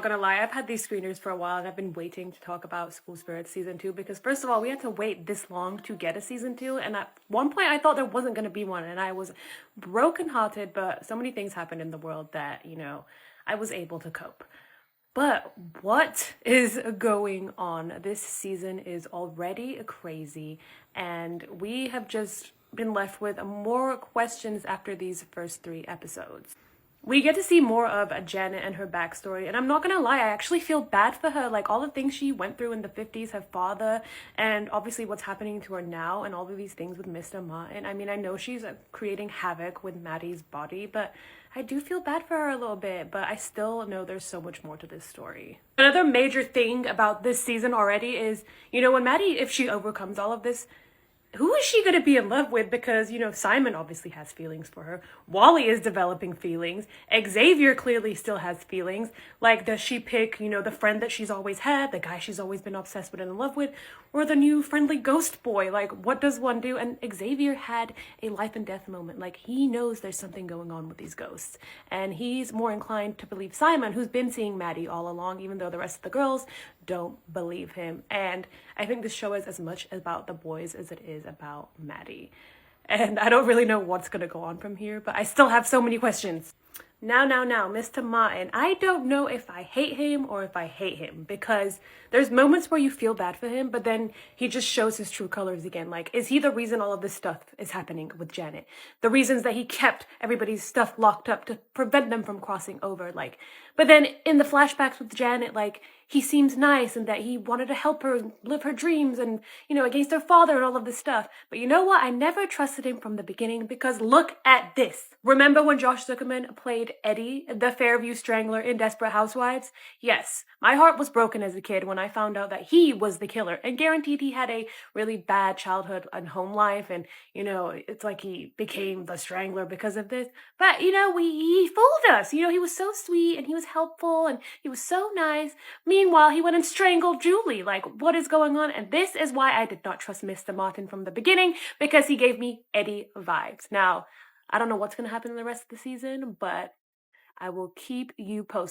Not gonna lie, I've had these screeners for a while and I've been waiting to talk about School Spirits season 2 because first of all, we had to wait this long to get a season 2, and at one point I thought there wasn't gonna be one, and I was brokenhearted, but so many things happened in the world that, I was able to cope. But what is going on? This season is already crazy, and we have just been left with more questions after these first 3 episodes. We get to see more of Janet and her backstory, and I'm not gonna lie, I actually feel bad for her. Like, all the things she went through in the 50s, her father, and obviously what's happening to her now, and all of these things with Mr. Martin. I mean, I know she's creating havoc with Maddie's body, but I do feel bad for her a little bit, but I still know there's so much more to this story. Another major thing about this season already is, when Maddie, if she overcomes all of this, who is she going to be in love with? Because, Simon obviously has feelings for her. Wally is developing feelings. Xavier clearly still has feelings. Like, does she pick, the friend that she's always had, the guy she's always been obsessed with and in love with, or the new friendly ghost boy? Like, what does one do? And Xavier had a life and death moment. Like, he knows there's something going on with these ghosts. And he's more inclined to believe Simon, who's been seeing Maddie all along, even though the rest of the girls don't believe him. And I think this show is as much about the boys as it is about Maddie. And I don't really know what's going to go on from here, but I still have so many questions. Now, Mr. Martin, I don't know if I hate him or if I hate him, because there's moments where you feel bad for him, but then he just shows his true colors again. Like, is he the reason all of this stuff is happening with Janet? The reasons that he kept everybody's stuff locked up to prevent them from crossing over, like, but then in the flashbacks with Janet, like, he seems nice and that he wanted to help her live her dreams and, against her father and all of this stuff. But you know what? I never trusted him from the beginning, because look at this. Remember when Josh Zuckerman played Eddie, the Fairview Strangler in Desperate Housewives? Yes, my heart was broken as a kid when I found out that he was the killer, and guaranteed he had a really bad childhood and home life, and, it's like he became the Strangler because of this. But, he fooled us. He was so sweet and he was helpful and he was so nice. Meanwhile, he went and strangled Julie. Like, what is going on? And this is why I did not trust Mr. Martin from the beginning, because he gave me Eddie vibes. Now, I don't know what's going to happen in the rest of the season, but I will keep you posted.